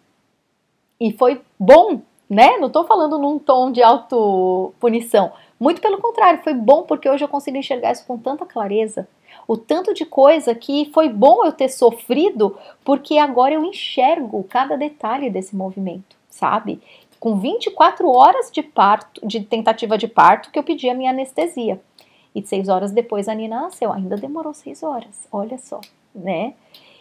E foi bom, né? Não tô falando num tom de autopunição. Muito pelo contrário, foi bom porque hoje eu consigo enxergar isso com tanta clareza. O tanto de coisa que foi bom eu ter sofrido, porque agora eu enxergo cada detalhe desse movimento, sabe? Com 24 horas de parto, de tentativa de parto, que eu pedi a minha anestesia. E 6 horas depois a Nina nasceu. Ainda demorou 6 horas, olha só, né?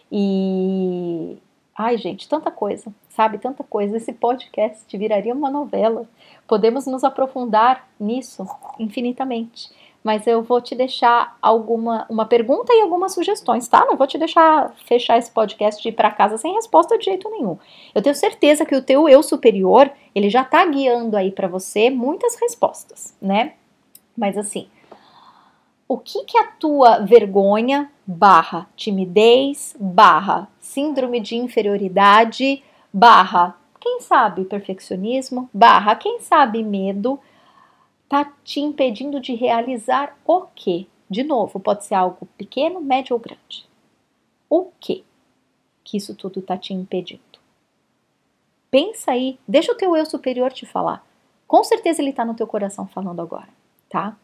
E... ai, gente, tanta coisa, sabe? Tanta coisa. Esse podcast viraria uma novela. Podemos nos aprofundar nisso infinitamente. Mas eu vou te deixar uma pergunta e algumas sugestões, tá? Não vou te deixar fechar esse podcast e ir para casa sem resposta de jeito nenhum. Eu tenho certeza que o teu eu superior, ele já tá guiando aí para você muitas respostas, né? Mas assim, o que a tua vergonha / timidez / síndrome de inferioridade / quem sabe perfeccionismo / quem sabe medo tá te impedindo de realizar o quê? De novo, pode ser algo pequeno, médio ou grande. O quê que isso tudo tá te impedindo? Pensa aí, deixa o teu eu superior te falar. Com certeza ele está no teu coração falando agora, tá?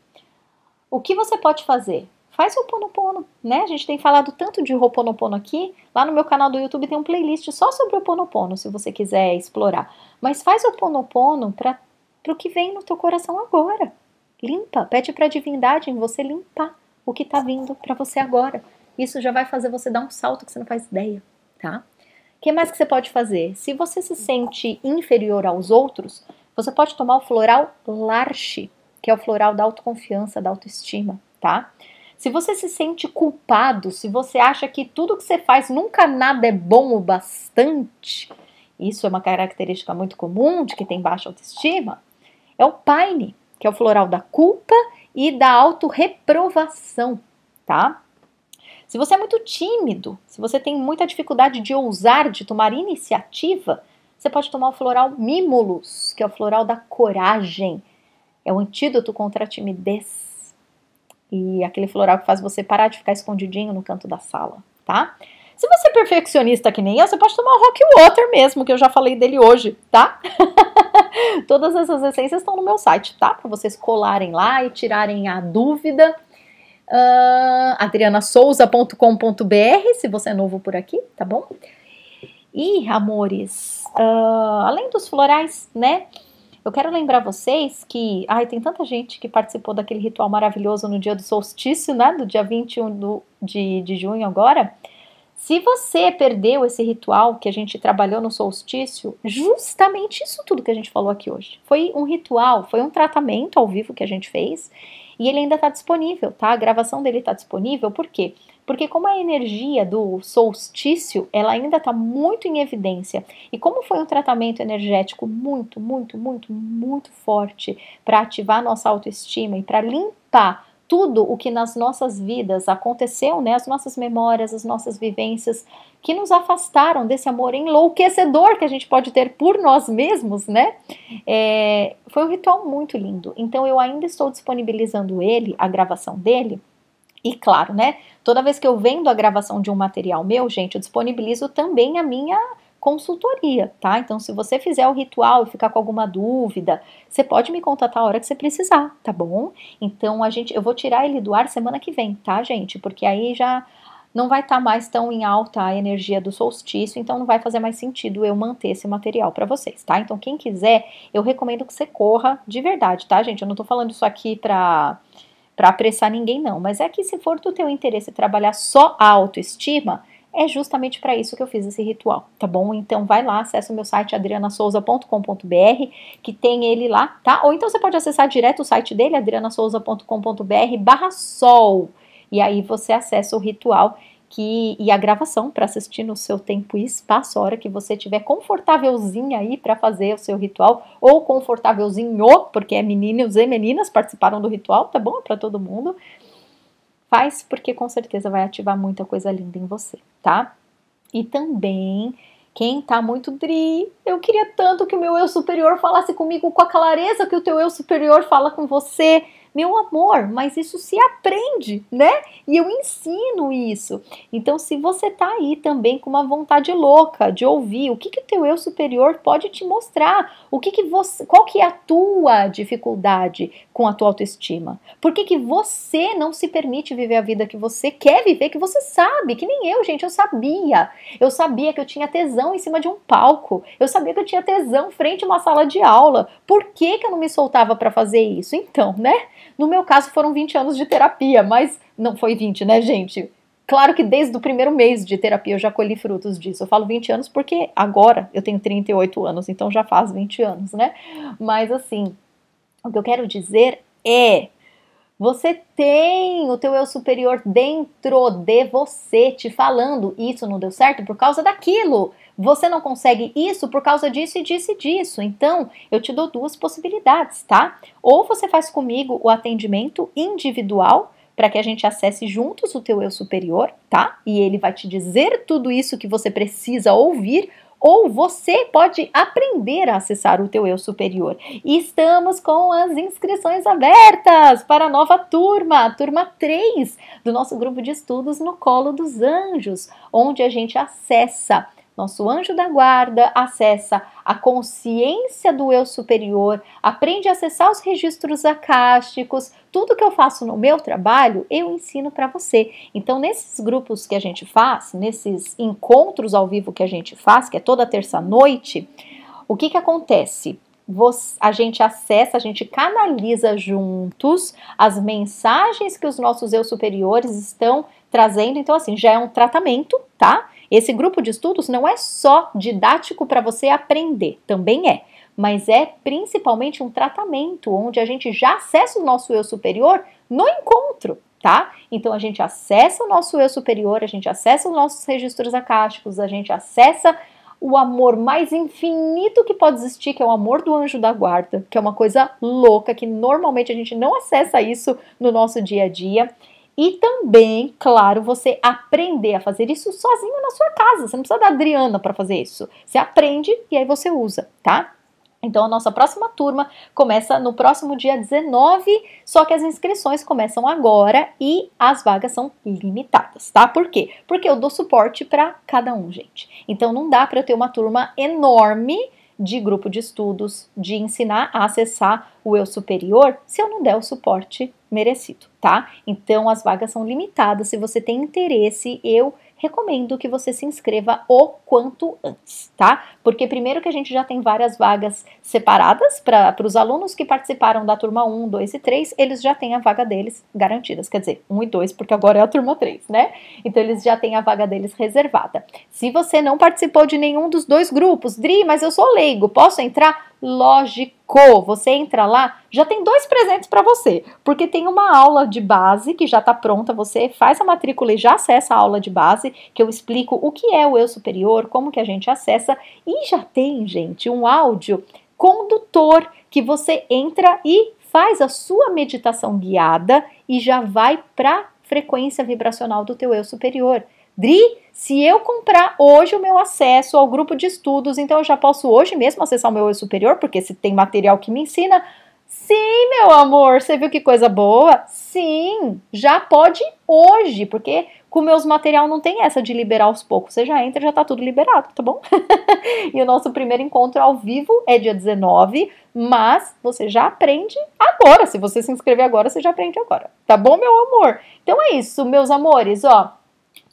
O que você pode fazer? Faz Ho'oponopono, né? A gente tem falado tanto de Ho'oponopono aqui. Lá no meu canal do YouTube tem um playlist só sobre Ho'oponopono, se você quiser explorar. Mas faz Ho'oponopono para o que vem no teu coração agora. Limpa, pede para a divindade em você limpar o que está vindo para você agora. Isso já vai fazer você dar um salto que você não faz ideia, tá? O que mais que você pode fazer? Se você se sente inferior aos outros, você pode tomar o floral Larche, que é o floral da autoconfiança, da autoestima, tá? Se você se sente culpado, se você acha que tudo que você faz nunca nada é bom o bastante, isso é uma característica muito comum de quem tem baixa autoestima, é o Pine, que é o floral da culpa e da autorreprovação, tá? Se você é muito tímido, se você tem muita dificuldade de ousar, de tomar iniciativa, você pode tomar o floral Mimulus, que é o floral da coragem, é o antídoto contra a timidez. E aquele floral que faz você parar de ficar escondidinho no canto da sala, tá? Se você é perfeccionista que nem eu, você pode tomar o Rock Water mesmo, que eu já falei dele hoje, tá? Todas essas essências estão no meu site, tá? Para vocês colarem lá e tirarem a dúvida. adrianasouza.com.br, se você é novo por aqui, tá bom? E, amores, além dos florais, né? Eu quero lembrar vocês que, tem tanta gente que participou daquele ritual maravilhoso no dia do solstício, né, do dia 21 de junho agora. Se você perdeu esse ritual que a gente trabalhou no solstício, justamente isso tudo que a gente falou aqui hoje. Foi um ritual, foi um tratamento ao vivo que a gente fez e ele ainda está disponível, tá? A gravação dele está disponível, por quê? Porque como a energia do solstício, ela ainda está muito em evidência. E como foi um tratamento energético muito, muito, muito, muito forte para ativar a nossa autoestima e para limpar tudo o que nas nossas vidas aconteceu, né? As nossas memórias, as nossas vivências, que nos afastaram desse amor enlouquecedor que a gente pode ter por nós mesmos, né? Foi um ritual muito lindo. Então eu ainda estou disponibilizando ele, a gravação dele. E claro, né? Toda vez que eu vendo a gravação de um material meu, gente, eu disponibilizo também a minha consultoria, tá? Então, se você fizer o ritual e ficar com alguma dúvida, você pode me contatar a hora que você precisar, tá bom? Então, eu vou tirar ele do ar semana que vem, tá, gente? Porque aí já não vai estar mais tão em alta a energia do solstício, então não vai fazer mais sentido eu manter esse material para vocês, tá? Então, quem quiser, eu recomendo que você corra de verdade, tá, gente? Eu não tô falando isso aqui para apressar ninguém, não. Mas é que se for do teu interesse trabalhar só a autoestima, é justamente para isso que eu fiz esse ritual, tá bom? Então vai lá, acessa o meu site adrianasouza.com.br, que tem ele lá, tá? Ou então você pode acessar direto o site dele, adrianasouza.com.br/sol, e aí você acessa o ritual e a gravação para assistir no seu tempo e espaço, a hora que você estiver confortávelzinha aí para fazer o seu ritual, ou confortávelzinho, porque meninos e meninas participaram do ritual, tá bom? Para todo mundo. Faz porque com certeza vai ativar muita coisa linda em você, tá? E também, quem tá muito eu queria tanto que o meu eu superior falasse comigo com a clareza que o teu eu superior fala com você. Meu amor, mas isso se aprende, né? E eu ensino isso. Então, se você tá aí também com uma vontade louca de ouvir o que o teu eu superior pode te mostrar, qual que é a tua dificuldade com a tua autoestima? Por que você não se permite viver a vida que você quer viver, que você sabe, que nem eu, gente, eu sabia. Eu sabia que eu tinha tesão em cima de um palco. Eu sabia que eu tinha tesão frente a uma sala de aula. Por que eu não me soltava para fazer isso? Então, né? No meu caso foram 20 anos de terapia, mas não foi 20, né, gente? Claro que desde o primeiro mês de terapia eu já colhi frutos disso. Eu falo 20 anos porque agora eu tenho 38 anos, então já faz 20 anos, né? Mas assim, o que eu quero dizer é, você tem o teu eu superior dentro de você te falando, isso não deu certo por causa daquilo. Você não consegue isso por causa disso e disso e disso. Então, eu te dou duas possibilidades, tá? Ou você faz comigo o atendimento individual para que a gente acesse juntos o teu eu superior, tá? E ele vai te dizer tudo isso que você precisa ouvir. Ou você pode aprender a acessar o teu eu superior. E estamos com as inscrições abertas para a nova turma, turma 3 do nosso grupo de estudos no Colo dos Anjos, onde a gente acessa nosso anjo da guarda, acessa a consciência do eu superior, aprende a acessar os registros acásticos. Tudo que eu faço no meu trabalho, eu ensino para você. Então, nesses grupos que a gente faz, nesses encontros ao vivo que a gente faz, que é toda terça-noite, o que acontece? A gente acessa, a gente canaliza juntos as mensagens que os nossos eu superiores estão trazendo. Então, assim, já é um tratamento, tá? Esse grupo de estudos não é só didático para você aprender, também é, mas é principalmente um tratamento onde a gente já acessa o nosso eu superior no encontro, tá? Então, a gente acessa o nosso eu superior, a gente acessa os nossos registros acásticos, a gente acessa o amor mais infinito que pode existir, que é o amor do anjo da guarda, que é uma coisa louca, que normalmente a gente não acessa isso no nosso dia a dia. E também, claro, você aprender a fazer isso sozinho na sua casa. Você não precisa da Adriana para fazer isso. Você aprende e aí você usa, tá? Então, a nossa próxima turma começa no próximo dia 19, só que as inscrições começam agora e as vagas são limitadas, tá? Por quê? Porque eu dou suporte para cada um, gente. Então, não dá para eu ter uma turma enorme de grupo de estudos, de ensinar a acessar o eu superior, se eu não der o suporte merecido, tá? Então, as vagas são limitadas. Se você tem interesse, eu recomendo que você se inscreva o quanto antes, tá? Porque primeiro que a gente já tem várias vagas separadas para os alunos que participaram da turma 1, 2 e 3, eles já têm a vaga deles garantidas, quer dizer, 1 e 2, porque agora é a turma 3, né? Então, eles já têm a vaga deles reservada. Se você não participou de nenhum dos dois grupos, Dri, mas eu sou leigo, posso entrar? Lógico, você entra lá, já tem 2 presentes para você, porque tem uma aula de base que já está pronta, você faz a matrícula e já acessa a aula de base, que eu explico o que é o eu superior, como que a gente acessa, e já tem, gente, um áudio condutor que você entra e faz a sua meditação guiada e já vai para a frequência vibracional do teu eu superior. Dri, se eu comprar hoje o meu acesso ao grupo de estudos, então eu já posso hoje mesmo acessar o meu eu superior, porque se tem material que me ensina. Sim, meu amor, você viu que coisa boa? Sim, já pode hoje, porque com meus material não tem essa de liberar aos poucos. Você já entra, já tá tudo liberado, tá bom? E o nosso primeiro encontro ao vivo é dia 19, mas você já aprende agora. Se você se inscrever agora, você já aprende agora, tá bom, meu amor? Então é isso, meus amores, ó.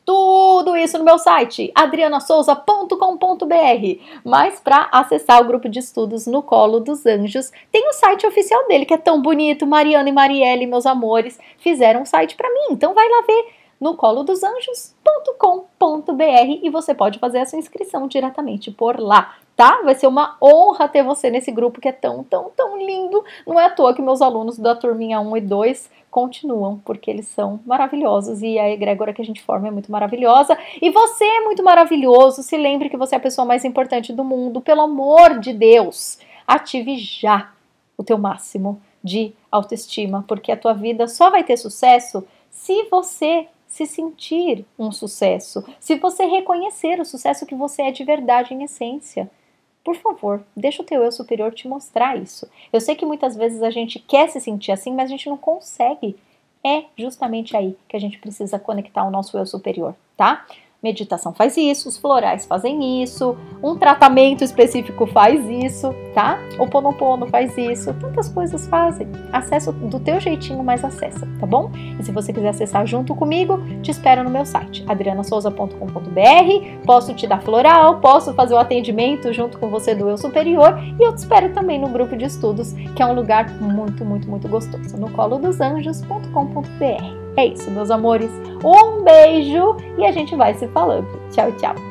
Tudo isso no meu site, adrianasouza.com.br. Mas para acessar o grupo de estudos no Colo dos Anjos, tem o site oficial dele, que é tão bonito. Mariana e Marielle, meus amores, fizeram um site para mim. Então vai lá ver no colodosanjos.com.br e você pode fazer a sua inscrição diretamente por lá, tá? Vai ser uma honra ter você nesse grupo que é tão, tão, tão lindo. Não é à toa que meus alunos da turminha 1 e 2 continuam, porque eles são maravilhosos e a egrégora que a gente forma é muito maravilhosa. E você é muito maravilhoso. Se lembre que você é a pessoa mais importante do mundo. Pelo amor de Deus, ative já o teu máximo de autoestima, porque a tua vida só vai ter sucesso se você se sentir um sucesso, se você reconhecer o sucesso que você é de verdade em essência. Por favor, deixa o teu eu superior te mostrar isso. Eu sei que muitas vezes a gente quer se sentir assim, mas a gente não consegue. É justamente aí que a gente precisa conectar o nosso eu superior, tá? Meditação faz isso, os florais fazem isso, um tratamento específico faz isso, tá? O Ho'oponopono faz isso, tantas coisas fazem. Acessa do teu jeitinho, mas acessa, tá bom? E se você quiser acessar junto comigo, te espero no meu site, adrianasouza.com.br. Posso te dar floral, posso fazer o atendimento junto com você do eu superior e eu te espero também no grupo de estudos, que é um lugar muito, muito, muito gostoso, no colodosanjos.com.br. É isso, meus amores. Um beijo e a gente vai se falando. Tchau, tchau.